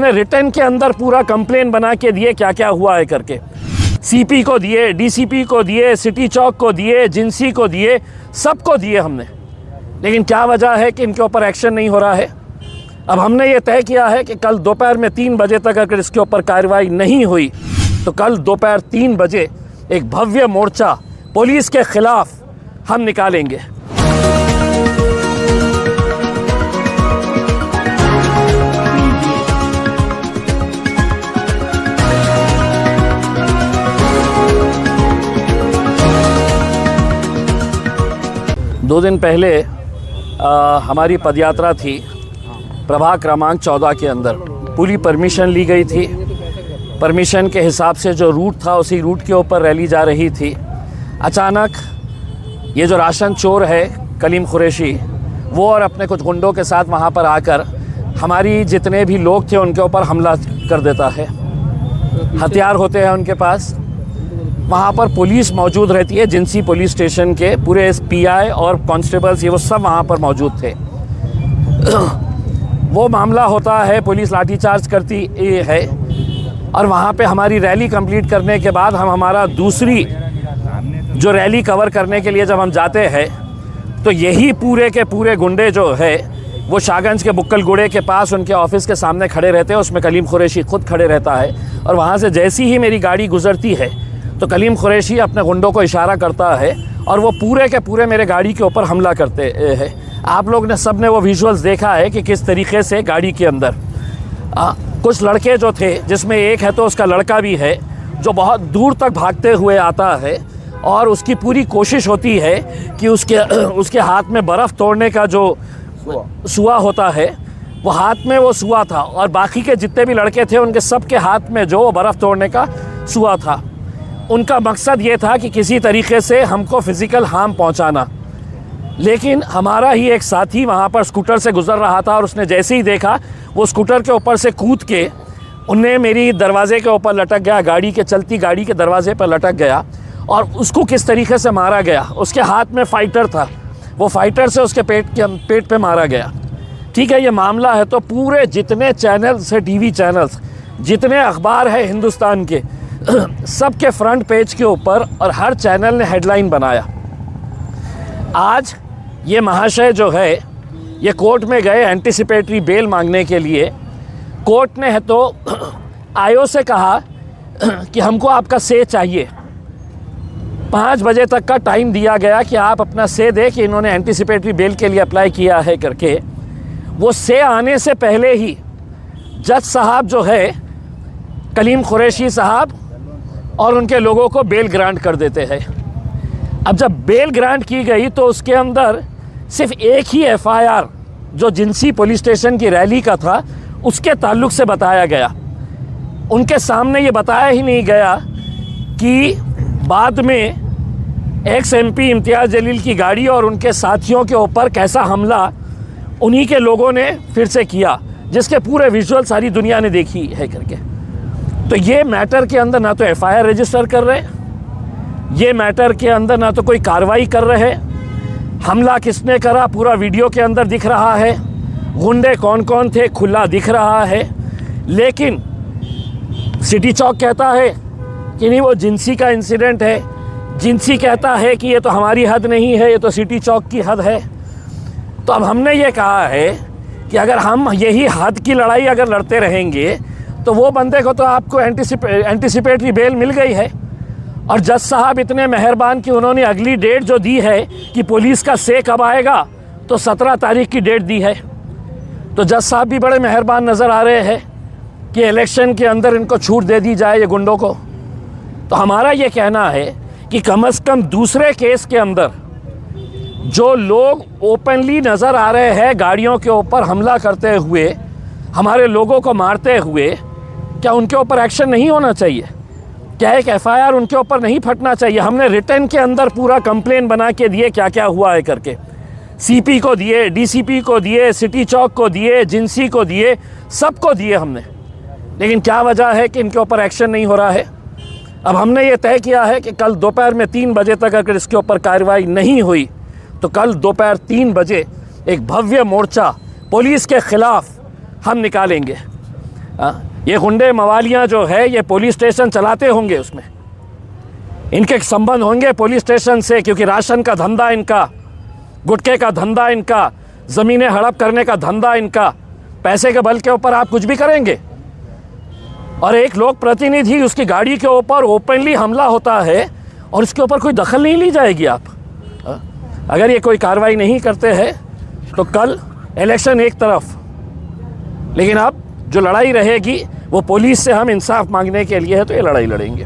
हमने रिटर्न के अंदर पूरा कंप्लेन बना के दिए क्या क्या हुआ है करके। सीपी को दिए, डीसीपी को दिए, सिटी चौक को दिए, जिंसी को दिए, सबको दिए हमने। लेकिन क्या वजह है कि इनके ऊपर एक्शन नहीं हो रहा है। अब हमने ये तय किया है कि कल दोपहर में 3 बजे तक अगर इसके ऊपर कार्रवाई नहीं हुई तो कल दोपहर 3 बजे एक भव्य मोर्चा पुलिस के खिलाफ हम निकालेंगे। दो दिन पहले हमारी पदयात्रा थी प्रभाग क्रमांक 14 के अंदर। पूरी परमिशन ली गई थी। परमिशन के हिसाब से जो रूट था उसी रूट के ऊपर रैली जा रही थी। अचानक ये जो राशन चोर है कलीम कुरैशी, वो और अपने कुछ गुंडों के साथ वहाँ पर आकर हमारी जितने भी लोग थे उनके ऊपर हमला कर देता है। हथियार होते हैं उनके पास। वहाँ पर पुलिस मौजूद रहती है, जिंसी पुलिस स्टेशन के पूरे पीआई और कांस्टेबल्स ये वो सब वहाँ पर मौजूद थे। वो मामला होता है, पुलिस लाठीचार्ज करती है और वहाँ पे हमारी रैली कंप्लीट करने के बाद हम हमारा दूसरी जो रैली कवर करने के लिए जब हम जाते हैं तो यही पूरे के पूरे गुंडे जो है वो शाहगंज के बुक्कलगुड़े के पास उनके ऑफिस के सामने खड़े रहते हैं। उसमें कलीम कुरैशी खुद खड़े रहता है और वहाँ से जैसी ही मेरी गाड़ी गुजरती है तो कलीम कुरैशी अपने गुंडों को इशारा करता है और वो पूरे के पूरे मेरे गाड़ी के ऊपर हमला करते हैं। आप लोग ने सब ने वो विजुअल्स देखा है कि किस तरीके से गाड़ी के अंदर कुछ लड़के जो थे, जिसमें एक है तो उसका लड़का भी है जो बहुत दूर तक भागते हुए आता है और उसकी पूरी कोशिश होती है कि उसके हाथ में बर्फ़ तोड़ने का जो सुआ होता है वो हाथ में वो सुआ था और बाकी के जितने भी लड़के थे उनके सब के हाथ में जो बर्फ़ तोड़ने का सुआ था। उनका मकसद ये था कि किसी तरीके से हमको फिज़िकल हार्म पहुंचाना। लेकिन हमारा ही एक साथी वहाँ पर स्कूटर से गुज़र रहा था और उसने जैसे ही देखा वो स्कूटर के ऊपर से कूद के उन्हें मेरी दरवाज़े के ऊपर लटक गया, गाड़ी के चलती गाड़ी के दरवाज़े पर लटक गया और उसको किस तरीके से मारा गया। उसके हाथ में फाइटर था, वो फाइटर से उसके पेट पे मारा गया। ठीक है, ये मामला है तो पूरे जितने चैनल्स है, टीवी चैनल्स, जितने अखबार है हिंदुस्तान के, सब के फ्रंट पेज के ऊपर और हर चैनल ने हेडलाइन बनाया। आज ये महाशय जो है ये कोर्ट में गए एंटिसिपेटरी बेल मांगने के लिए। कोर्ट ने है तो आयो से कहा कि हमको आपका से चाहिए। 5 बजे तक का टाइम दिया गया कि आप अपना से दे कि इन्होंने एंटिसिपेटरी बेल के लिए अप्लाई किया है करके। वो से आने से पहले ही जज साहब जो है कलीम कुरैशी साहब और उनके लोगों को बेल ग्रांट कर देते हैं। अब जब बेल ग्रांट की गई तो उसके अंदर सिर्फ एक ही एफआईआर जो जिंसी पुलिस स्टेशन की रैली का था उसके ताल्लुक से बताया गया। उनके सामने ये बताया ही नहीं गया कि बाद में एक्स एमपी इम्तियाज़ जलील की गाड़ी और उनके साथियों के ऊपर कैसा हमला उन्हीं के लोगों ने फिर से किया, जिसके पूरे विजुअल सारी दुनिया ने देखी है करके। तो ये मैटर के अंदर ना तो एफआईआर रजिस्टर कर रहे, ये मैटर के अंदर ना तो कोई कार्रवाई कर रहे। हमला किसने करा पूरा वीडियो के अंदर दिख रहा है, गुंडे कौन कौन थे खुला दिख रहा है। लेकिन सिटी चौक कहता है कि नहीं वो जिंसी का इंसिडेंट है, जिंसी कहता है कि ये तो हमारी हद नहीं है, ये तो सिटी चौक की हद है। तो अब हमने ये कहा है कि अगर हम यही हद की लड़ाई अगर लड़ते रहेंगे तो वो बंदे को तो आपको एंटिसिपेटरी बेल मिल गई है। और जज साहब इतने मेहरबान कि उन्होंने अगली डेट जो दी है कि पुलिस का से कब आएगा तो 17 तारीख की डेट दी है। तो जज साहब भी बड़े मेहरबान नज़र आ रहे हैं कि इलेक्शन के अंदर इनको छूट दे दी जाए ये गुंडों को। तो हमारा ये कहना है कि कम से कम दूसरे केस के अंदर जो लोग ओपनली नज़र आ रहे हैं गाड़ियों के ऊपर हमला करते हुए, हमारे लोगों को मारते हुए, क्या उनके ऊपर एक्शन नहीं होना चाहिए? क्या एक एफआईआर उनके ऊपर नहीं फटना चाहिए? हमने रिटर्न के अंदर पूरा कंप्लेन बना के दिए क्या क्या हुआ है करके। सीपी को दिए, डीसीपी को दिए, सिटी चौक को दिए, जिंसी को दिए, सबको दिए हमने। लेकिन क्या वजह है कि इनके ऊपर एक्शन नहीं हो रहा है। अब हमने ये तय किया है कि कल दोपहर में 3 बजे तक अगर इसके ऊपर कार्रवाई नहीं हुई तो कल दोपहर 3 बजे एक भव्य मोर्चा पुलिस के खिलाफ हम निकालेंगे। ये गुंडे मवालियाँ जो है ये पुलिस स्टेशन चलाते होंगे, उसमें इनके संबंध होंगे पुलिस स्टेशन से, क्योंकि राशन का धंधा इनका, गुटखे का धंधा इनका, ज़मीनें हड़प करने का धंधा इनका। पैसे के बल के ऊपर आप कुछ भी करेंगे। और एक लोक प्रतिनिधि, उसकी गाड़ी के ऊपर ओपनली हमला होता है और इसके ऊपर कोई दखल नहीं ली जाएगी। आप अगर ये कोई कार्रवाई नहीं करते हैं तो कल इलेक्शन एक तरफ, लेकिन अब जो लड़ाई रहेगी वो पुलिस से हम इंसाफ मांगने के लिए है, तो ये लड़ाई लड़ेंगे।